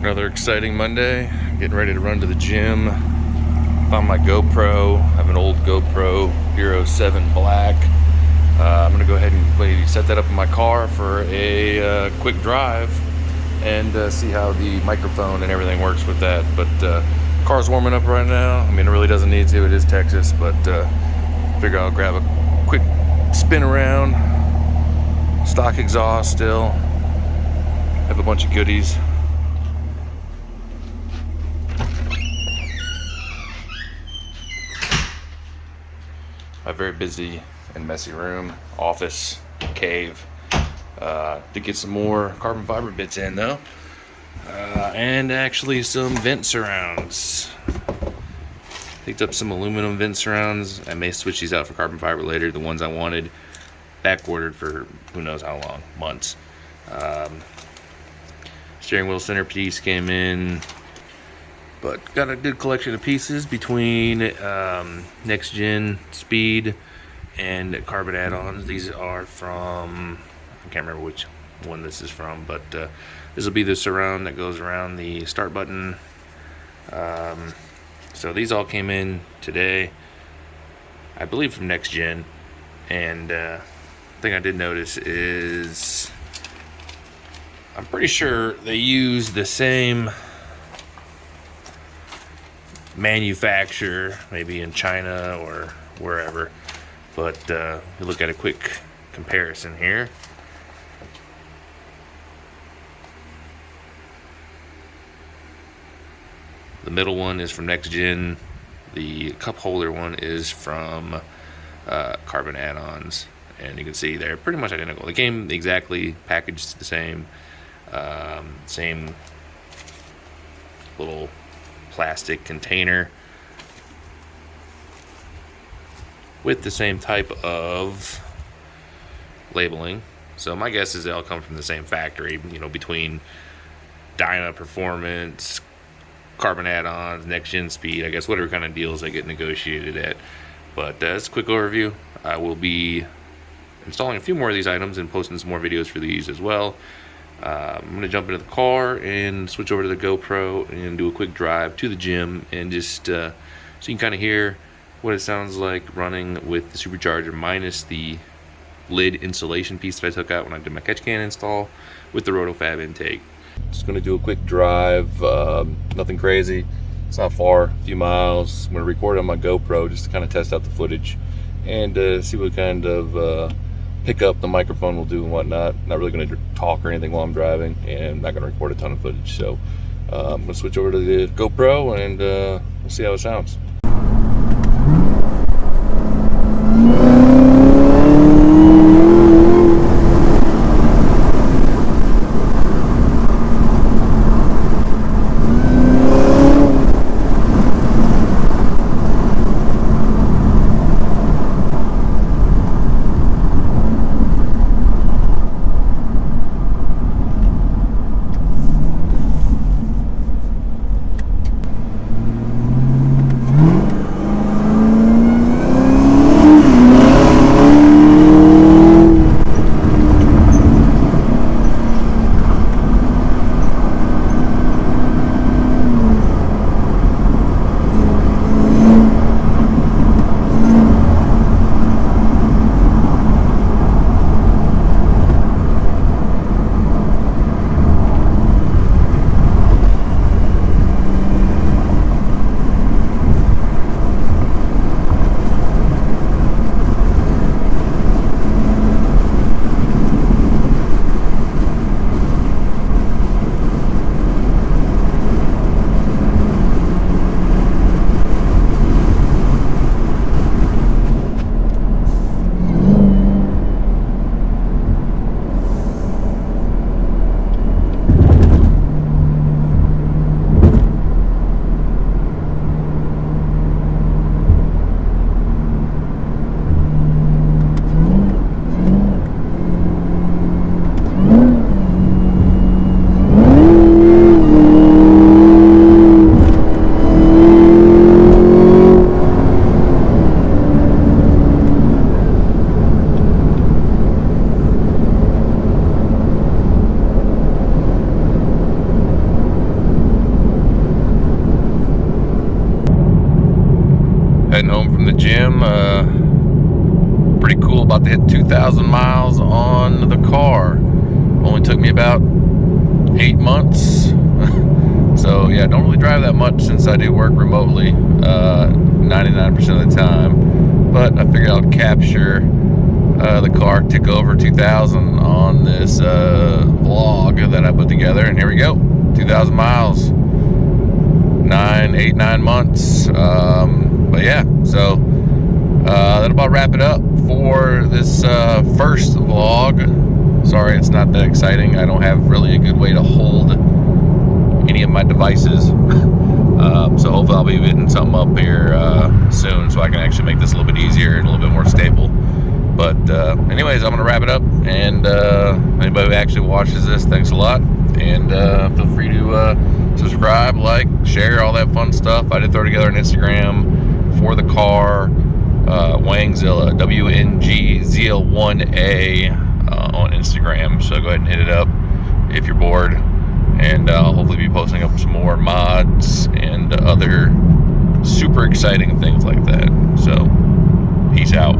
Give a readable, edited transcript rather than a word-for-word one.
Another exciting Monday. Getting ready to run to the gym. Found my GoPro. I have an old GoPro Hero 7 Black. I'm gonna go ahead and set that up in my car for a quick drive and see how the microphone and everything works with that. But car's warming up right now. I mean, it really doesn't need to. It is Texas, but figure I'll grab a quick spin around. Stock exhaust still. Have a bunch of goodies. A very busy and messy room, office, cave. To get some more carbon fiber bits in though, and actually some vent surrounds. Picked up some aluminum vent surrounds. I may switch these out for carbon fiber later. The ones I wanted, back ordered for who knows how long, months. Steering wheel centerpiece came in. But got a good collection of pieces between next gen speed and carbon add-ons. These are from, I can't remember which one this is from, but this will be the surround that goes around the start button. So these all came in today, I believe from next gen. And thing I did notice is I'm pretty sure they use the same manufacturer, maybe in China or wherever, but we look at a quick comparison here. The middle one is from next gen. The cup holder one is from carbon add-ons, and you can see they're pretty much identical. They came exactly packaged the same, same little plastic container with the same type of labeling. So my guess is they all come from the same factory, you know, between Dyna Performance, carbon add-ons, next gen speed, I guess whatever kind of deals they get negotiated at. But that's a quick overview. I will be installing a few more of these items and posting some more videos for these as well. I'm going to jump into the car and switch over to the GoPro and do a quick drive to the gym, and just so you can kind of hear what it sounds like running with the Supercharger minus the lid insulation piece that I took out when I did my catch can install with the Roto-Fab intake. Just going to do a quick drive, nothing crazy. It's not far, a few miles. I'm going to record on my GoPro just to kind of test out the footage and see what kind of pick up the microphone will do and whatnot. Not really going to talk or anything while I'm driving, and I'm not going to record a ton of footage. So I'm going to switch over to the GoPro and we'll see how it sounds. Jim. Pretty cool, about to hit 2,000 miles on the car. Only took me about 8 months. So yeah, don't really drive that much since I do work remotely 99% of the time. But I figured I'd capture the car, tick over 2,000 on this vlog that I put together. And here we go, 2,000 miles, 8, 9 months. But yeah, so that'll about wrap it up for this first vlog. Sorry, it's not that exciting. I don't have really a good way to hold any of my devices. So hopefully I'll be getting something up here soon, so I can actually make this a little bit easier and a little bit more stable. But anyways, I'm gonna wrap it up. And anybody who actually watches this, thanks a lot. And feel free to subscribe, like, share, all that fun stuff. I did throw together an Instagram for the car, Wangzilla, WNGZL1A on Instagram. So go ahead and hit it up if you're bored. And I'll hopefully be posting up some more mods and other super exciting things like that. So, peace out.